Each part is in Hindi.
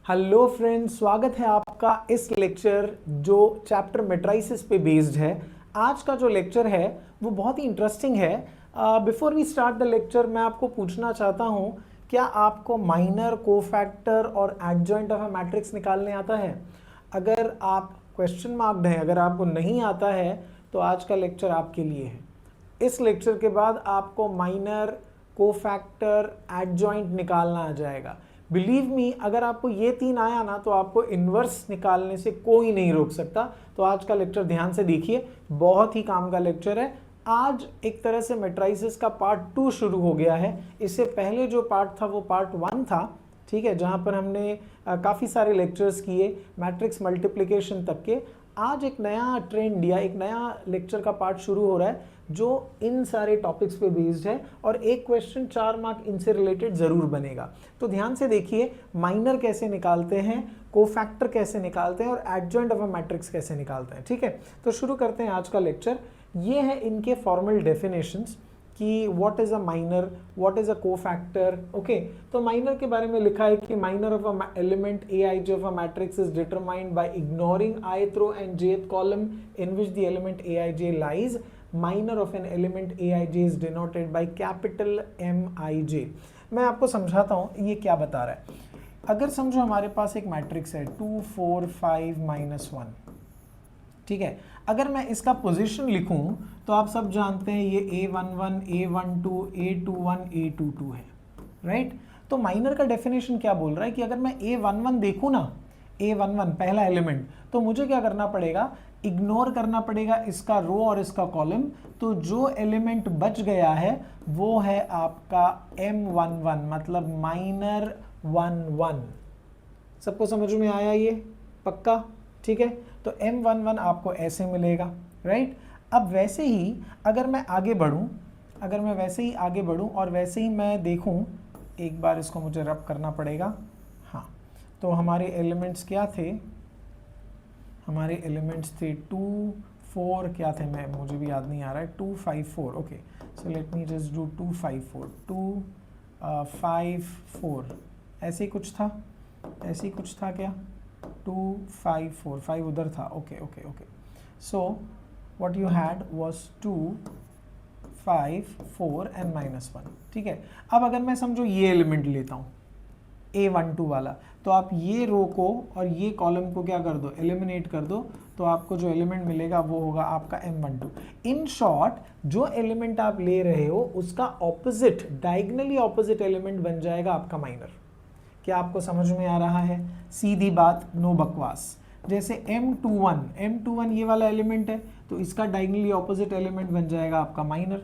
हेलो फ्रेंड्स, स्वागत है आपका इस लेक्चर जो चैप्टर मैट्रिसेस पे बेस्ड है। आज का जो लेक्चर है वो बहुत ही इंटरेस्टिंग है। Before we start the lecture मैं आपको पूछना चाहता हूँ, क्या आपको माइनर, कोफैक्टर और एडजॉइंट ऑफ अ मैट्रिक्स निकालने आता है? अगर आप क्वेश्चन मार्क्ड हैं, अगर आपको नहीं आता है तो आज का लेक्चर आपके लिए है। इस लेक्चर के बाद आपको माइनर, कोफैक्टर, एडजॉइंट निकालना आ जाएगा। बिलीव मी, अगर आपको ये तीन आया ना तो आपको इन्वर्स निकालने से कोई नहीं रोक सकता। तो आज का लेक्चर ध्यान से देखिए, बहुत ही काम का लेक्चर है। आज एक तरह से मैट्रिसेस का पार्ट 2 शुरू हो गया है। इससे पहले जो पार्ट था वो पार्ट 1 था, ठीक है, जहां पर हमने काफ़ी सारे लेक्चर्स किए मैट्रिक्स मल्टीप्लिकेशन तक के। आज एक नया ट्रेंड या एक नया लेक्चर का पार्ट शुरू हो रहा है जो इन सारे टॉपिक्स पे बेस्ड है, और एक क्वेश्चन 4 मार्क इनसे रिलेटेड ज़रूर बनेगा। तो ध्यान से देखिए, माइनर कैसे निकालते हैं, कोफैक्टर कैसे निकालते हैं और एडजॉइंट ऑफ अ मैट्रिक्स कैसे निकालते हैं। ठीक है, तो शुरू करते हैं आज का लेक्चर। ये है इनके फॉर्मल डेफिनेशंस कि what is a minor, what is a cofactor. Okay, तो माइनर के बारे में लिखा है कि minor of a element aij of a matrix is determined by ignoring ith row and jth column in which the element aij lies. Minor of an element aij is denoted by capital Mij। मैं आपको समझाता हूं ये क्या बता रहा है। अगर समझो हमारे पास एक मैट्रिक्स है 2 4 5 -1, ठीक है। अगर मैं इसका पोजीशन लिखूं तो आप सब जानते हैं ये A11, A12, A21, A22 है, राइट। तो माइनर का डेफिनेशन क्या बोल रहा है कि अगर मैं A11 देखूं ना, A11 पहला एलिमेंट, तो मुझे क्या करना पड़ेगा, इग्नोर करना पड़ेगा इसका रो और इसका कॉलम। तो जो एलिमेंट बच गया है वो है आपका M11, मतलब माइनर 11। सबको समझ में आया ये? पक्का? ठीक है, तो M11 आपको ऐसे मिलेगा, राइट। अब वैसे ही अगर मैं आगे बढ़ूं, अगर मैं वैसे ही आगे बढ़ूं और वैसे ही मैं देखूं, एक बार इसको मुझे रब करना पड़ेगा। हाँ, तो हमारे एलिमेंट्स क्या थे, हमारे एलिमेंट्स थे 2 4, क्या थे, मैं मुझे भी याद नहीं आ रहा है, 2 5 4। Okay, so let me just do 2 5 4, 2 5 4, ऐसे ही कुछ था, ऐसे ही कुछ था क्या, 2 5 4, 5 उधर था। Okay okay okay, so what you had was 2 5 4 and -1। ठीक है, अब अगर मैं समझो ये एलिमेंट लेता हूँ A12 वाला, तो आप ये रो को और ये कॉलम को क्या कर दो, एलिमिनेट कर दो, तो आपको जो एलिमेंट मिलेगा वो होगा आपका M12। इन शॉर्ट, जो एलिमेंट आप ले रहे हो उसका ऑपोजिट, डायगनली ऑपोजिट एलिमेंट बन जाएगा आपका माइनर। क्या आपको समझ में आ रहा है? सीधी बात, नो बकवास। जैसे M21 ये वाला एलिमेंट है तो इसका डायगनली ऑपोजिट एलिमेंट बन जाएगा आपका माइनर।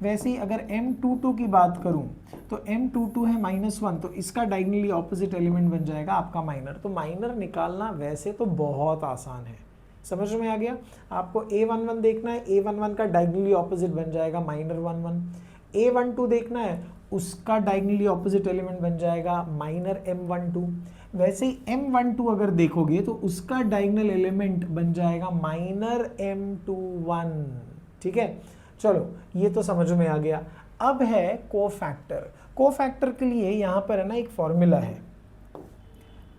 वैसे ही अगर M22 की बात करूं तो M22 है -1, तो इसका डायगनली ऑपोजिट एलिमेंट बन जाएगा आपका माइनर। तो माइनर निकालना वैसे तो बहुत आसान है, समझ में आ गया। आपको A11 देखना है, A11 का डायगनली ऑपोजिट बन जाएगा माइनर 11। A12 देखना है, उसका डायगनली ऑपोजिट एलिमेंट बन जाएगा माइनर M12। वैसे ही M12 अगर देखोगे तो उसका डायगनल एलिमेंट बन जाएगा माइनर M21। ठीक है, चलो ये तो समझ में आ गया। अब है कोफैक्टर। कोफैक्टर के लिए यहाँ पर है ना एक फॉर्मूला है।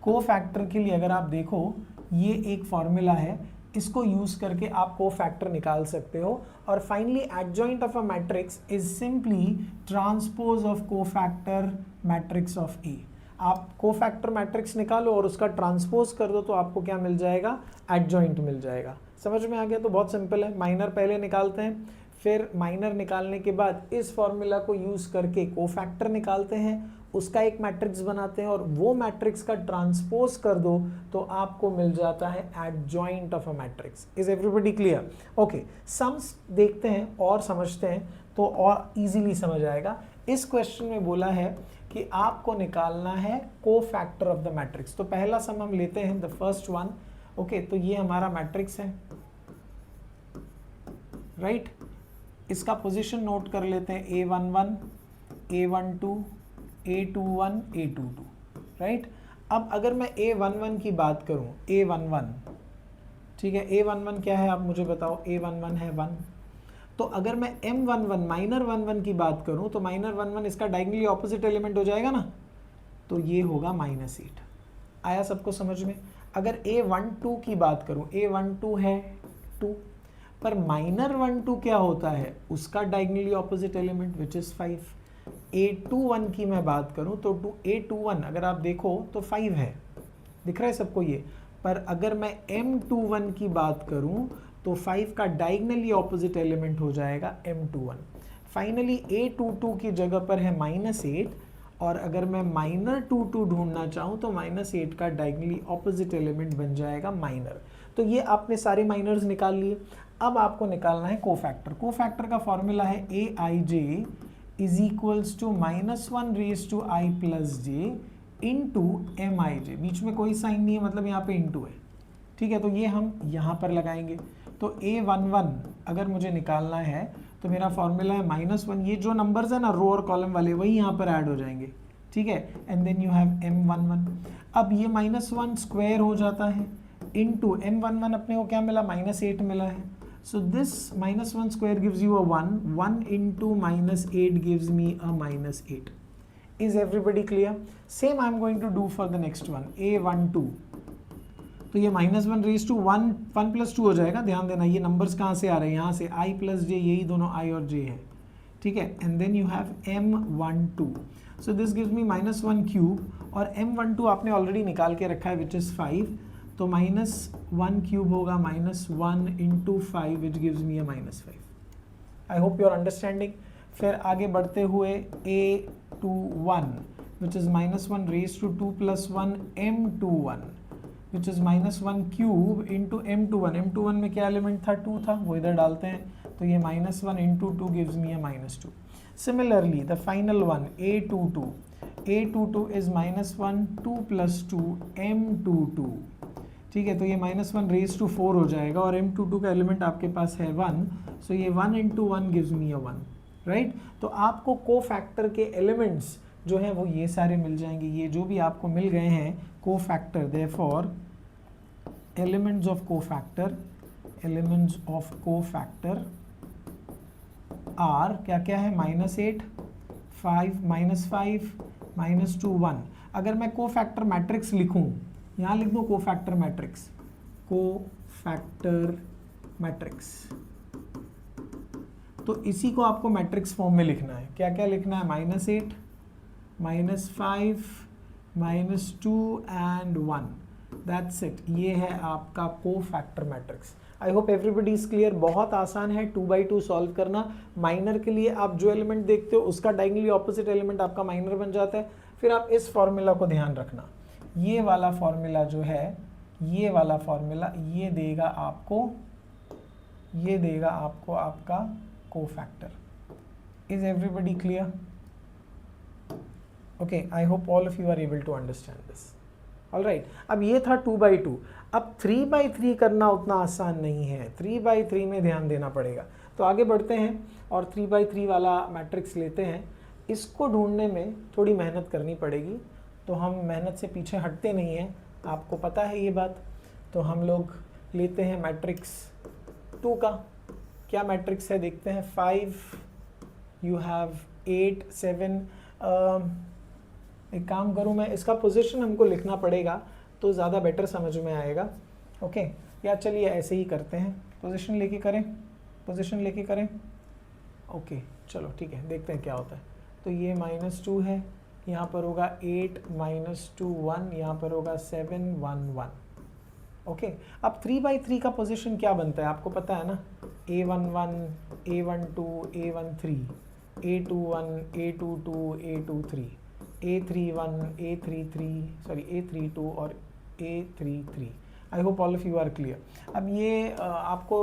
कोफैक्टर के लिए अगर आप देखो, ये एक फॉर्मूला है, इसको यूज करके आप कोफैक्टर निकाल सकते हो। और finally adjoint of a matrix is simply transpose of cofactor matrix of A. आप कोफैक्टर मैट्रिक्स निकालो और उसका ट्रांसपोज कर दो तो आपको क्या मिल जाएगा, एडजॉइंट मिल जाएगा। समझ में आ गया? तो बहुत सिंपल है। माइनर पहले निकालते हैं, फिर माइनर निकालने के बाद इस फॉर्मूला को यूज करके कोफैक्टर निकालते हैं, उसका एक मैट्रिक्स बनाते हैं और वो मैट्रिक्स का ट्रांसपोज कर दो तो आपको मिल जाता है adjoint of a matrix. Is everybody clear? Okay, sums देखते हैं और समझते हैं तो और इजीली समझ आएगा। इस क्वेश्चन में बोला है कि आपको निकालना है कोफैक्टर ऑफ द मैट्रिक्स। तो पहला सम हम लेते हैं, द फर्स्ट वन। ओके, तो ये हमारा मैट्रिक्स है, राइट। इसका पोजीशन नोट कर लेते हैं, A11, A12, A21, A22, right. अब अगर मैं A11 की बात करूं, A11, ठीक है, A11 क्या है आप मुझे बताओ? A11 है 1। तो अगर मैं M11 माइनर 11 की बात करूं तो माइनर 11 इसका डायगनली ऑपोजिट एलिमेंट हो जाएगा ना, तो ये होगा -8। आया सबको समझ में? अगर A12 की बात करूं, A12 है 2, पर माइनर 12 क्या होता है? उसका diagonally opposite element which is 5। A21 की मैं बात करूं तो A21 अगर आप देखो तो 5 है, दिख रहा है सबको ये। पर अगर मैं M21 की बात करूं तो 5 का डायगोनली ऑपोजिट एलिमेंट हो जाएगा M21। फाइनली A22 की जगह पर है -8, और अगर मैं माइनर 22 ढूंढना चाहूँ तो -8 का डायगोनली ऑपोजिट एलिमेंट बन जाएगा माइनर। तो ये आपने सारे माइनर्स निकाल लिए। अब आपको निकालना है कोफैक्टर। कोफैक्टर का फॉर्मूला है Aij is equals to -1 raise to i plus j into Mij। बीच में कोई साइन नहीं है, मतलब यहाँ पे इंटू है, ठीक है। तो ये हम यहाँ पर लगाएंगे। तो A11 अगर मुझे निकालना है तो मेरा फॉर्मूला है -1, ये जो नंबर्स है ना रो और कॉलम वाले, वही यहाँ पर ऐड हो जाएंगे, ठीक है। And then you have M11। अब ये -1 स्क्वायर हो जाता है इंटू M11, अपने को क्या मिला? -8 मिला है। So this -1 square gives you a 1 into -8 gives me a -8। Is everybody clear? Same I am going to do for the next one, A12। तो ये -1 रेज टू 1 + 2 हो जाएगा। ध्यान देना ये नंबर्स कहाँ से आ रहे हैं? यहाँ से i प्लस जे, यही दोनों i और j है, ठीक है। And then you have M12। So this gives me -1 cube, और M12 आपने ऑलरेडी निकाल के रखा है विच इज़ 5। तो -1 क्यूब होगा -1 into 5 which gives me a -5। I hope you are understanding. फिर आगे बढ़ते हुए A21 which is -1 raise to 2 + 1 M21 which is -1 cube into M21। M21 में क्या एलिमेंट था? 2 था, वो इधर डालते हैं। तो ये -1 into 2 gives me a -2। Similarly the final one A22, A22 is -1 2 + 2 M22, ठीक है। तो ये -1 रेज टू 4 हो जाएगा, और M22 का एलिमेंट आपके पास है 1, सो ये 1 इंटू 1 गिव्स मी अ 1, राइट। तो आपको कोफैक्टर के एलिमेंट्स जो हैं वो ये सारे मिल जाएंगे, ये जो भी आपको मिल गए हैं cofactor. Therefore elements of cofactor are क्या क्या है? -8, 5, -2, 1। अगर मैं कोफैक्टर मैट्रिक्स लिखूं, यहाँ लिख दो कोफैक्टर मैट्रिक्स, तो इसी को आपको मैट्रिक्स फॉर्म में लिखना है। क्या क्या लिखना है? -8, -5, -2 एंड 1। That's it. ये है आपका cofactor matrix. I hope everybody is clear. बहुत आसान है 2x2 सॉल्व करना। माइनर के लिए आप जो एलिमेंट देखते हो उसका डायगोनली ऑपोजिट एलिमेंट आपका माइनर बन जाता है। फिर आप इस फॉर्मूला को ध्यान रखना, ये वाला फॉर्मूला जो है, ये वाला फॉर्मूला ये देगा आपको आपका cofactor. Is everybody clear? Okay, I hope all of you are able to understand this. Alright, अब ये था 2x2। अब 3x3 करना उतना आसान नहीं है, 3x3 में ध्यान देना पड़ेगा। तो आगे बढ़ते हैं और 3x3 वाला मैट्रिक्स लेते हैं। इसको ढूंढने में थोड़ी मेहनत करनी पड़ेगी, तो हम मेहनत से पीछे हटते नहीं हैं, आपको पता है ये बात। तो हम लोग लेते हैं मैट्रिक्स 2 का। क्या मैट्रिक्स है देखते हैं। 5, यू हैव 8, 7। एक काम करूं मैं, इसका पोजीशन हमको लिखना पड़ेगा तो ज़्यादा बेटर समझ में आएगा। ओके, या चलिए ऐसे ही करते हैं, पोजीशन लेके करें। ओके चलो ठीक है, देखते हैं क्या होता है। तो ये -2 है, यहाँ पर होगा 8 -2 1, यहाँ पर होगा 7 1 1। ओके, अब 3x3 का पोजीशन क्या बनता है आपको पता है ना। A11, A12, A13, A21, A22, A23, A31, A32 और A33। I hope all of you are clear. अब ये आपको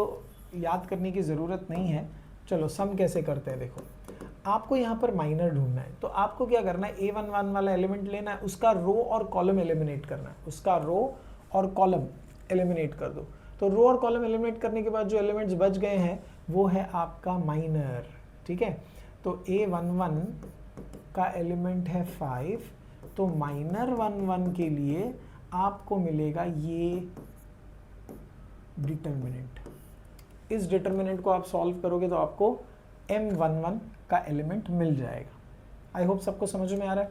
याद करने की ज़रूरत नहीं है। चलो सम कैसे करते हैं देखो। आपको यहाँ पर माइनर ढूंढना है, तो आपको क्या करना है, A11 वाला एलिमेंट लेना है, उसका रो और कॉलम एलिमिनेट करना है, उसका रो और कॉलम एलिमिनेट कर दो। तो रो और कॉलम एलिमिनेट करने के बाद जो एलिमेंट्स बच गए हैं वो है आपका माइनर, ठीक है। तो A11 का एलिमेंट है 5, तो माइनर 11 के लिए आपको मिलेगा ये डिटर्मिनेंट। इस डिटर्मिनेंट को आप सॉल्व करोगे तो आपको M11 का एलिमेंट मिल जाएगा। आई होप सबको समझ में आ रहा है।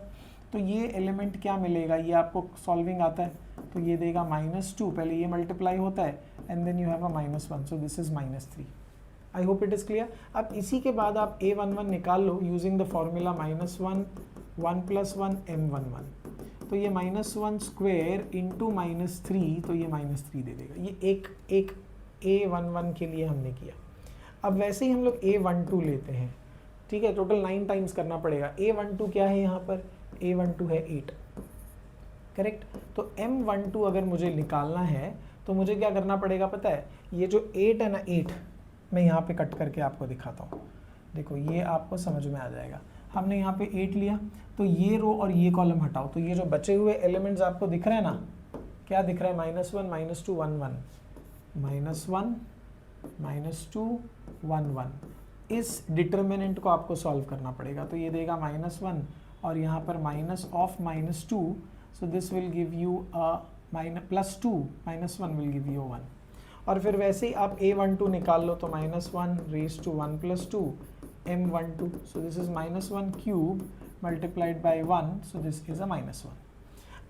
तो ये एलिमेंट क्या मिलेगा, ये आपको सॉल्विंग आता है, तो ये देगा -2, पहले ये मल्टीप्लाई होता है and then you have a -1, so this is -3। I hope it is clear. अब इसी के बाद आप a11 निकाल लो यूजिंग द फॉर्मूला -1 1 + 1 m11, तो ये -1 स्क्वेयर इंटू -3, तो ये -3 दे देगा। ये एक a11 के लिए हमने किया। अब वैसे ही हम लोग a12 लेते हैं, ठीक है, टोटल 9 टाइम्स करना पड़ेगा। a12 क्या है यहाँ पर, a12 है 8, करेक्ट। तो m12 अगर मुझे निकालना है तो मुझे क्या करना पड़ेगा पता है, ये जो 8 है ना, 8 मैं यहाँ पे कट करके आपको दिखाता हूँ, देखो ये आपको समझ में आ जाएगा। हमने यहाँ पे 8 लिया, तो ये रो और ये कॉलम हटाओ, तो ये जो बचे हुए एलिमेंट्स आपको दिख रहे हैं ना, क्या दिख रहा है, -1 -2 1 1, -1 -2 1 1। इस डिटर्मिनेंट को आपको सॉल्व करना पड़ेगा, तो ये देगा -1 और यहाँ पर -2, so this will give you +2 -1 will give you 1। और फिर वैसे ही आप a12 निकाल लो, तो -1 raised to 1 + 2 m12, so this is -1 cube multiplied by 1, so this is a -1।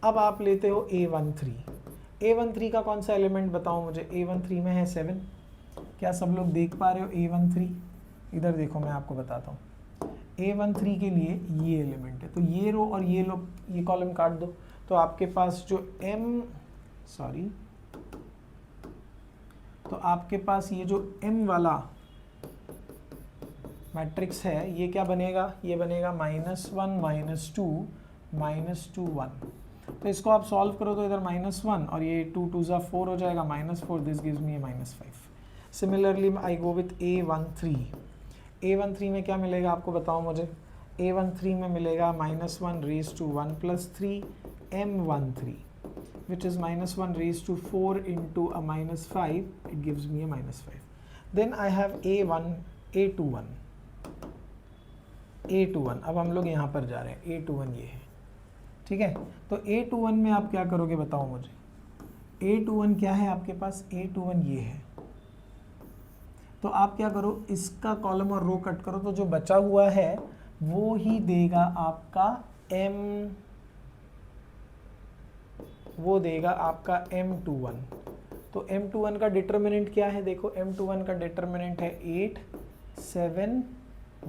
अब आप लेते हो a13 का कौन सा एलिमेंट बताओ मुझे, a13 में है 7, क्या सब लोग देख पा रहे हो a13, इधर देखो मैं आपको बताता हूँ। a13 के लिए ये एलिमेंट है, तो ये रो और ये कॉलम काट दो, तो आपके पास जो तो आपके पास ये जो m वाला मैट्रिक्स है, ये क्या बनेगा, ये बनेगा -1 -2 1। तो इसको आप सॉल्व करो तो इधर -1 और ये 2 2 ज़ा 4 हो जाएगा, -4, this gives me -5। Similarly I go with a13 में क्या मिलेगा आपको बताओ मुझे, a13 में मिलेगा -1 raised to 1 + 3 m13, which is -1 raised to 4 into a -5, it gives me a -5. Then I have a21। अब हम लोग यहाँ पर जा रहे हैं, a21 ये है, ठीक है। तो a21 में आप क्या करोगे बताओ मुझे, a21 क्या है आपके पास, a21 ये है, तो आप क्या करो, इसका कॉलम और रो कट करो, तो जो बचा हुआ है वो ही देगा आपका m21। तो m21 का डिटर्मिनेंट क्या है, देखो m21 का डिटर्मिनेंट है 8 7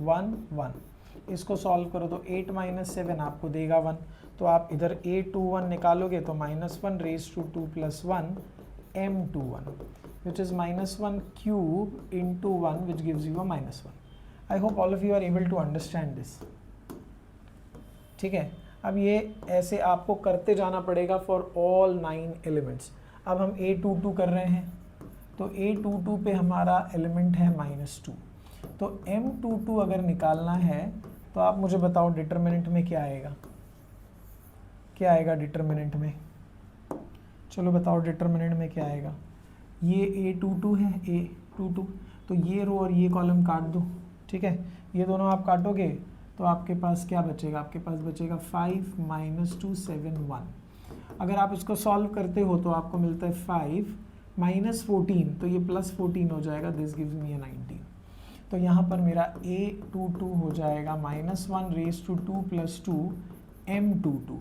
1 1। इसको सॉल्व करो तो 8 - 7 आपको देगा 1, तो आप इधर a21 निकालोगे तो -1 raised to 2 + 1 m21, which is -1 cube into 1, which gives you a -1। I hope all of you are able to understand this, ठीक है। अब ये ऐसे आपको करते जाना पड़ेगा फॉर ऑल 9 एलिमेंट्स। अब हम a22 कर रहे हैं, तो a22 पे हमारा एलिमेंट है -2, तो m22 अगर निकालना है तो आप मुझे बताओ डिटर्मिनेंट में क्या आएगा, क्या आएगा डिटर्मिनेंट में, चलो बताओ डिटर्मिनेंट में क्या आएगा। ये a22 है, a22, तो ये रो और ये कॉलम काट दो, ठीक है, ये दोनों आप काटोगे तो आपके पास क्या बचेगा, आपके पास बचेगा 5 - 2 7 1। अगर आप इसको सॉल्व करते हो तो आपको मिलता है 5 -14, तो ये +14 हो जाएगा, दिस गिव्स मी a 19। तो यहाँ पर मेरा a22 हो जाएगा -1 raised to 2 + 2 m22,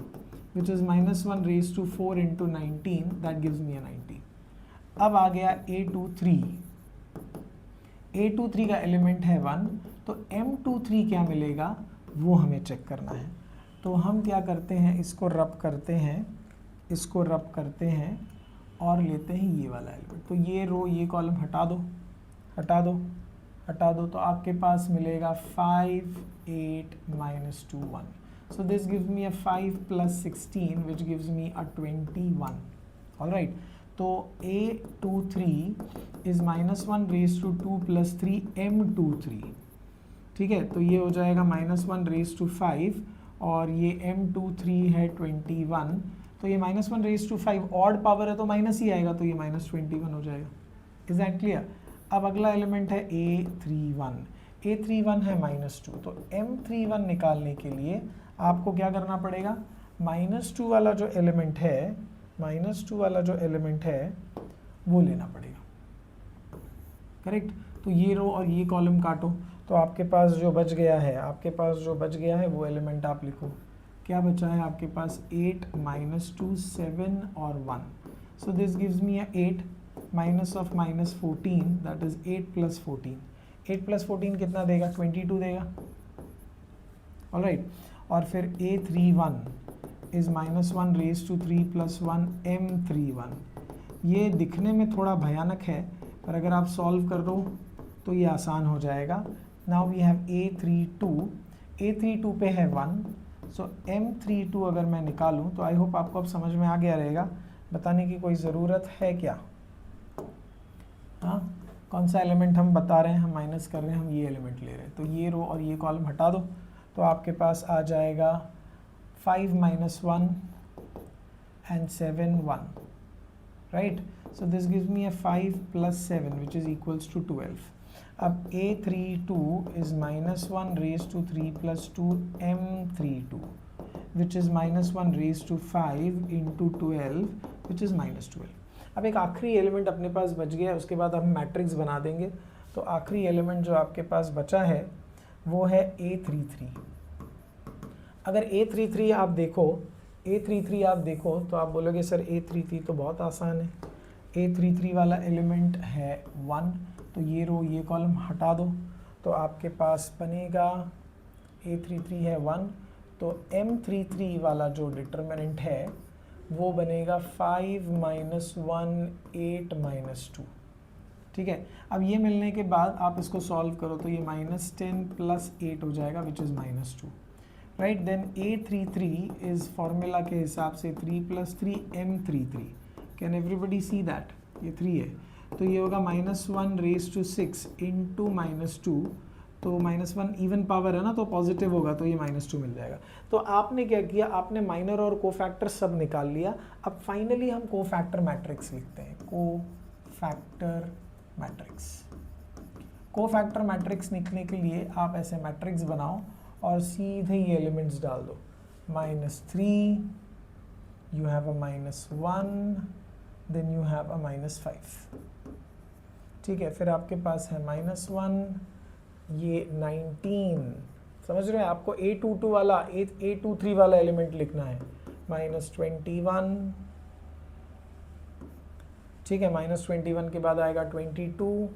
which is -1 raised to 4 into 19, that gives me a 19। अब आ गया a23 का एलिमेंट है 1, तो m23 क्या मिलेगा वो हमें चेक करना है। तो हम क्या करते हैं, इसको रब करते हैं और लेते हैं ये वाला एलिमेंट, तो ये रो ये कॉलम हटा दो, तो आपके पास मिलेगा 5 8 -2 1। So this gives me a 5 + 16, which gives me a 21। All right, तो a23 is -1 raised to 2 + 3 m23, ठीक है, तो ये हो जाएगा -1 raised to 5 और ये m23 है 21, तो ये -1 raised to 5 ऑड पावर है तो माइनस ही आएगा, तो ये -21 हो जाएगा। Is that clear. अब अगला एलिमेंट है a31 है -2, तो m31 निकालने के लिए आपको क्या करना पड़ेगा, -2 वाला जो एलिमेंट है वो लेना पड़ेगा, करेक्ट। तो ये रो और ये कॉलम काटो, तो आपके पास जो बच गया है वो एलिमेंट आप लिखो, क्या बचा है आपके पास 8 माइनस 2 7 और 1. So this gives me 8 minus of minus 14 that is 8 plus 14. 8 plus 14 कितना देगा 22 देगा. ऑलराइट. और फिर A31 is minus 1 raise to 3 plus 1 M31. ये दिखने में थोड़ा भयानक है पर अगर आप सॉल्व कर दो तो ये आसान हो जाएगा. नाउ वी हैव A32 पे है 1. सो M32 अगर मैं निकालूं तो आई होप आपको अब समझ में आ गया रहेगा. बताने की कोई ज़रूरत है क्या. हाँ, कौन सा एलिमेंट हम बता रहे हैं, हम माइनस कर रहे हैं, हम ये एलिमेंट ले रहे हैं. तो ये रो और ये कॉलम हटा दो तो आपके पास आ जाएगा 5 minus 1 and 7 1. Right. So this gives me 5 plus 7 which is equals to 12. अब A32 is minus 1 raise to 3 plus 2 M32 which is minus 1 raise to 5 into 12 which is minus 12. अब एक आखिरी एलिमेंट अपने पास बच गया है, उसके बाद हम मैट्रिक्स बना देंगे. तो आखिरी एलिमेंट जो आपके पास बचा है वो है A33. अगर A33 आप देखो तो आप बोलोगे सर A33 तो बहुत आसान है. A33 वाला एलिमेंट है 1. तो ये रो ये कॉलम हटा दो तो आपके पास बनेगा A33 है 1. तो M33 वाला जो डिटर्मिनेंट है वो बनेगा 5 माइनस 1 8 माइनस 2. ठीक है. अब ये मिलने के बाद आप इसको सॉल्व करो तो ये माइनस 10 प्लस 8 हो जाएगा which is minus 2. Right. Then A33 is formula के हिसाब से 3 plus 3 M33. Can everybody see that. ये 3 है तो ये होगा minus 1 raise to 6 into minus 2. तो माइनस 1 इवन पावर है ना तो पॉजिटिव होगा तो ये माइनस 2 मिल जाएगा. तो आपने क्या किया, आपने माइनर और कोफैक्टर सब निकाल लिया. अब फाइनली हम कोफैक्टर मैट्रिक्स लिखते हैं. कोफैक्टर मैट्रिक्स लिखने के लिए आप ऐसे मैट्रिक्स बनाओ और सीधे ये एलिमेंट्स डाल दो. Minus 3, you have a minus 1, then you have a minus 5. ठीक है. फिर आपके पास है माइनस 1, ये 19. समझ रहे हैं. आपको A22 वाला A23 वाला एलिमेंट लिखना है. माइनस 21. ठीक है. माइनस 21 के बाद आएगा 22.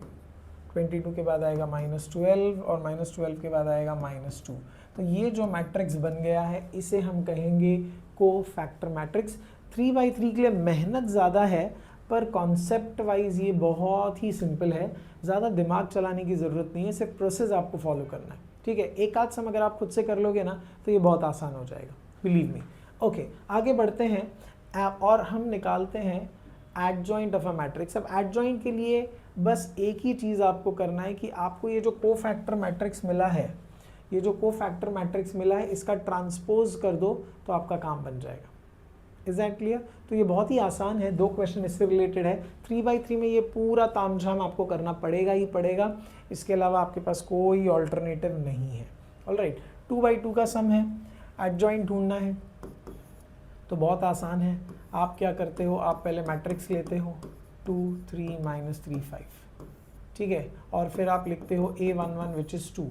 22 के बाद आएगा माइनस 12 और माइनस 12 के बाद आएगा माइनस 2. तो ये जो मैट्रिक्स बन गया है इसे हम कहेंगे कोफैक्टर मैट्रिक्स. 3x3 के लिए मेहनत ज़्यादा है पर कॉन्सेप्ट वाइज ये बहुत ही सिंपल है. ज़्यादा दिमाग चलाने की ज़रूरत नहीं है, सिर्फ प्रोसेस आपको फॉलो करना है. ठीक है. एक आध सम अगर आप खुद से कर लोगे ना तो ये बहुत आसान हो जाएगा, बिलीव मी. ओके, आगे बढ़ते हैं और हम निकालते हैं एडजॉइंट ऑफ अ मैट्रिक्स. अब एडजॉइंट के लिए बस एक ही चीज़ आपको करना है कि आपको ये जो कोफैक्टर मैट्रिक्स मिला है, इसका ट्रांसपोज कर दो तो आपका काम बन जाएगा. Is that clear. तो ये बहुत ही आसान है. 2 क्वेश्चन इससे रिलेटेड है. 3x3 में ये पूरा तामझाम आपको करना पड़ेगा ही पड़ेगा. इसके अलावा आपके पास कोई ऑल्टरनेटिव नहीं है. ऑलराइट. 2x2 का सम है, एडजॉइंट ढूंढना है तो बहुत आसान है. आप क्या करते हो, आप पहले मैट्रिक्स लेते हो 2 3 माइनस 3 5. ठीक है. और फिर आप लिखते हो A11 विच इज़ 2.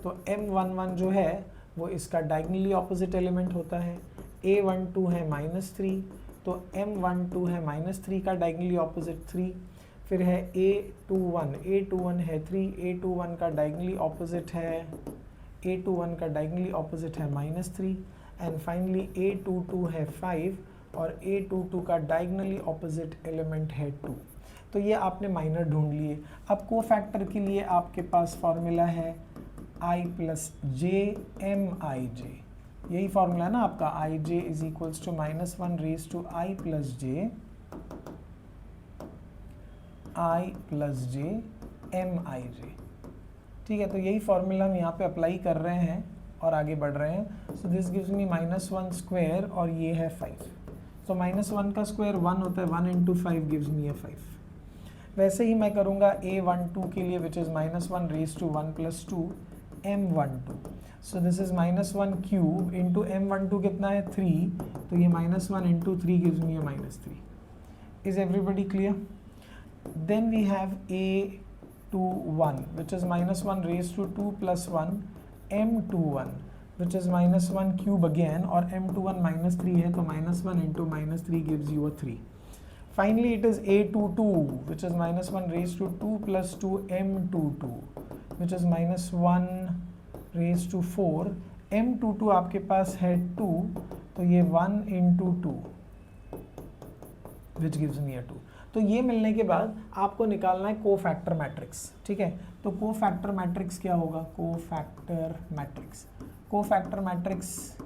तो M11 जो है वो इसका डायगनली ऑपोजिट एलिमेंट होता है. A12 है माइनस 3 तो M12 है माइनस 3 का डायगनली ऑपोजिट 3. फिर है A21 है 3. A21 का डायगनली ऑपोजिट है माइनस 3. एंड फाइनली A22 है 5 और A22 का डायगनली ऑपोजिट एलिमेंट है 2. तो ये आपने माइनर ढूंढ लिए. अब कोफैक्टर के लिए आपके पास फॉर्मूला है I प्लस जे MIJ. यही फॉर्मूला है ना आपका. IJ is equals to minus 1 raise to I plus j MIJ. ठीक है. तो यही फॉर्मूला हम यहाँ पे अप्लाई कर रहे हैं और आगे बढ़ रहे हैं. सो this gives me minus 1 square और ये है 5. सो माइनस 1 का स्क्वायर 1 होता है. 1 इंटू 5 गिव्स मी 5. वैसे ही मैं करूँगा A12 के लिए which is minus 1 raise to 1 plus 2 M12. So this is minus 1 cube into M12 कितना है 3. तो ये minus 1 into 3 gives me minus 3. Is everybody clear. Then we have A21 which is minus 1 raise to 2 plus 1 M21. Which is -1 cube again, और m21 -3 है तो -1 into -3 gives you a 3. Finally it is a22 which is -1 raised to 2 plus 2 m22 which is -1 raised to 4. m22 आपके पास है 2, तो ये 1 into 2 which gives me a 2. तो ये मिलने के बाद आपको निकालना है कोफैक्टर मैट्रिक्स, ठीक है। तो कोफैक्टर मैट्रिक्स क्या होगा, कोफैक्टर मैट्रिक्स, कोफैक्टर मैट्रिक्स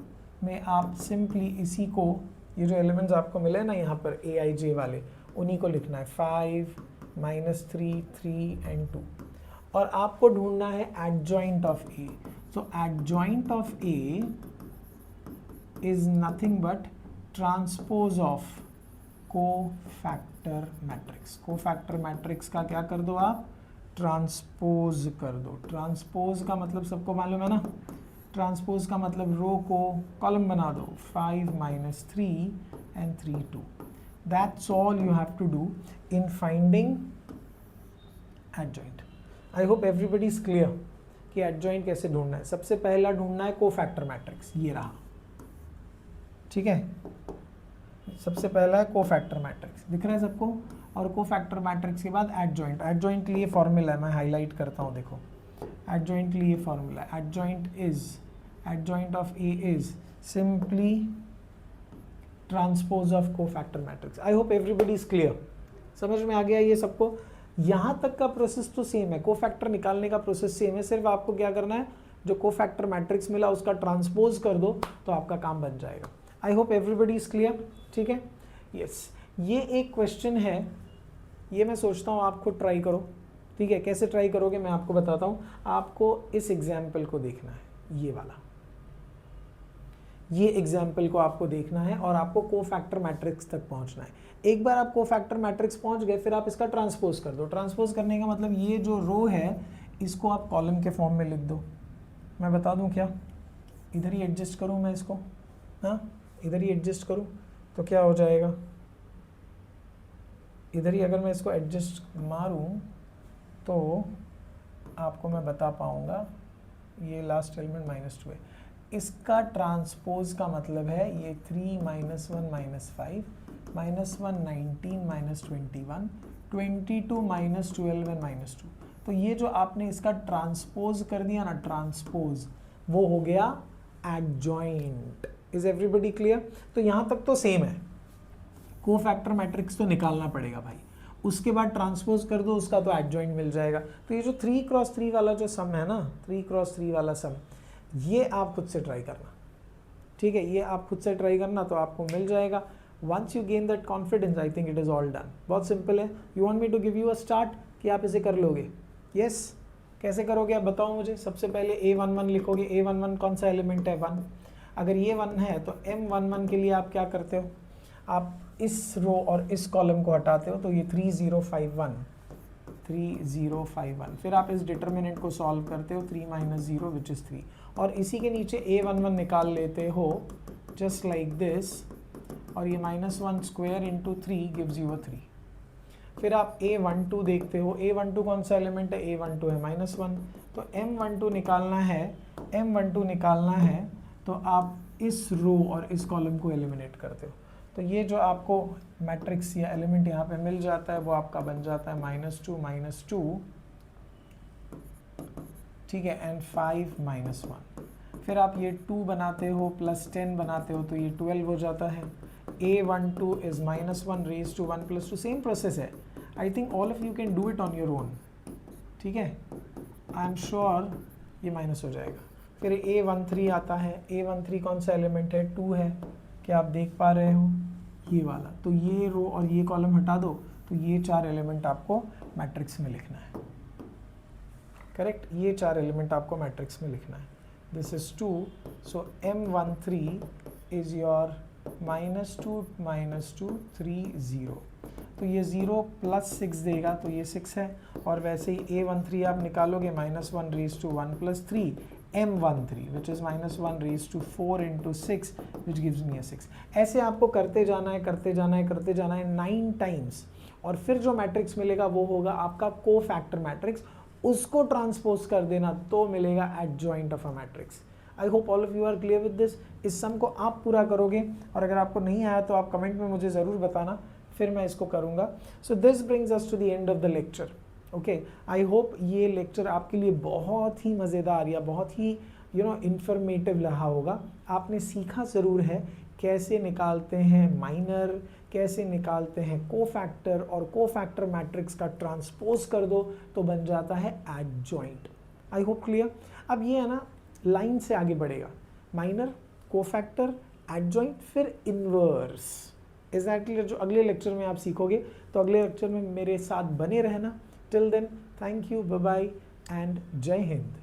में आप सिंपली इसी को, ये जो एलिमेंट्स आपको मिले ना यहाँ पर ए आई जे वाले, उन्हीं को लिखना है 5 -3 3 and 2, और आपको ढूंढना है adjoint of A. So adjoint of A is nothing but transpose of cofactor matrix. Cofactor matrix का क्या कर दो आप, ट्रांसपोज कर दो. ट्रांसपोज का मतलब सबको मालूम है ना, ट्रांसपोज का मतलब रो को कॉलम बना दो, 5 -3 and 3 2. That's all you have to do in finding adjoint. I hope everybody is clear कि adjoint कैसे ढूंढना है. सबसे पहला ढूंढना है कोफैक्टर मैट्रिक्स, ये रहा, ठीक है. सबसे पहला है कोफैक्टर मैट्रिक्स, दिख रहा है सबको, और कोफैक्टर मैट्रिक्स के बाद एडजॉइंट. एडजॉइंट के लिए फॉर्मूला है, मैं हाईलाइट करता हूँ, देखो एडजॉइंट के लिए formula, adjoint of A is simply transpose of cofactor matrix. I hope everybody is clear, समझ में आ गया ये सबको. यहाँ तक का प्रोसेस तो सेम है, कोफैक्टर निकालने का प्रोसेस सेम है, सिर्फ आपको क्या करना है, जो कोफैक्टर मैट्रिक्स मिला उसका ट्रांसपोज कर दो तो आपका काम बन जाएगा. I hope everybody is clear, ठीक है. यस, ये एक क्वेश्चन है, ये मैं सोचता हूँ आप खुद ट्राई करो, ठीक है. कैसे ट्राई करोगे मैं आपको बताता हूँ. आपको इस एग्जाम्पल को देखना है, ये वाला, ये एग्जाम्पल को आपको देखना है और आपको कोफैक्टर मैट्रिक्स तक पहुंचना है. एक बार आप कोफैक्टर मैट्रिक्स पहुंच गए, फिर आप इसका ट्रांसपोज कर दो. ट्रांसपोज करने का मतलब ये जो रो है इसको आप कॉलम के फॉर्म में लिख दो. मैं बता दूं क्या, इधर ही एडजस्ट करूं मैं इसको, हाँ इधर ही एडजस्ट करूं तो क्या हो जाएगा, इधर ही अगर मैं इसको एडजस्ट मारूं तो आपको मैं बता पाऊंगा. ये लास्ट एलिमेंट -2 है, इसका ट्रांसपोज का मतलब है ये 3 -1 -5 -1 19 -21 22 -12 and -2. तो ये जो आपने इसका ट्रांसपोज कर दिया ना, ट्रांसपोज, वो हो गया एडजॉइंट. Is everybody clear. तो यहाँ तक तो सेम है, कोफैक्टर मैट्रिक्स तो निकालना पड़ेगा भाई, उसके बाद ट्रांसपोज कर दो उसका, तो एडजॉइंट मिल जाएगा. तो ये जो 3x3 वाला जो सम है ना, 3x3 वाला सम, ये आप खुद से ट्राई करना, ठीक है. ये आप खुद से ट्राई करना तो आपको मिल जाएगा. Once you gain that confidence, I think it is all done. बहुत सिंपल है. You want me to give you a start कि आप इसे कर लोगे. यस, कैसे करोगे आप बताओ मुझे. सबसे पहले a11 लिखोगे. a11 कौन सा एलिमेंट है, 1. अगर ये 1 है तो m11 के लिए आप क्या करते हो, आप इस रो और इस कॉलम को हटाते हो, तो ये 3051 3051. फिर आप इस डिटर्मिनेंट को सॉल्व करते हो, 3 - 0 विच इज़ 3, और इसी के नीचे a11 निकाल लेते हो जस्ट लाइक दिस, और ये -1 स्क्वायर इंटू 3 गिव्स यू अ 3. फिर आप a12 देखते हो. a12 कौन सा एलिमेंट है, a12 है -1. तो m12 निकालना है, m12 निकालना है तो आप इस रो और इस कॉलम को एलिमिनेट करते हो. तो ये जो आपको मैट्रिक्स या एलिमेंट यहाँ पे मिल जाता है वो आपका बन जाता है -2 ठीक है, एंड 5 -1. फिर आप ये 2 बनाते हो प्लस 10 बनाते हो तो ये 12 हो जाता है. a12 is -1 raise to 1 + 2. Same process है. I think all of you can do it on your own, ठीक है. आई एम श्योर ये माइनस हो जाएगा. फिर a13 आता है. a13 कौन सा एलिमेंट है, 2 है. क्या आप देख पा रहे हो, ये वाला. तो ये रो और ये कॉलम हटा दो, तो ये 4 एलिमेंट आपको मैट्रिक्स में लिखना है. करेक्ट, ये 4 एलिमेंट आपको मैट्रिक्स में लिखना है. This is 2, so m13 is your -2 -2 3 0. तो ये 0 + 6 देगा, तो ये 6 है. और वैसे ही a13 आप निकालोगे, -1 raise to 1 + 3 m13 which is -1 raised to 4 into 6 which gives me a 6. ऐसे आपको करते जाना है, करते जाना है, करते जाना है 9 टाइम्स, और फिर जो मैट्रिक्स मिलेगा वो होगा आपका कोफैक्टर मैट्रिक्स. उसको ट्रांसपोज कर देना तो मिलेगा adjoint of a matrix. I hope all of you are clear with this. इस सम को आप पूरा करोगे, और अगर आपको नहीं आया तो आप कमेंट में मुझे ज़रूर बताना, फिर मैं इसको करूँगा। So this brings us to the end of the lecture. Okay, I hope ये लेक्चर आपके लिए बहुत ही मज़ेदार या बहुत ही इंफॉर्मेटिव रहा होगा। आपने सीखा ज़रूर है कैसे निकालते हैं माइनर, कैसे निकालते हैं कोफैक्टर, और कोफैक्टर मैट्रिक्स का ट्रांसपोज कर दो तो बन जाता है एडजॉइंट। I hope clear. अब ये है ना, लाइन से आगे बढ़ेगा, माइनर, कोफैक्टर, एडजॉइंट, फिर इनवर्स। एग्जैक्टली जो अगले लेक्चर में आप सीखोगे, तो अगले लेक्चर में मेरे साथ बने रहना। Till then, thank you, bye bye and जय हिंद।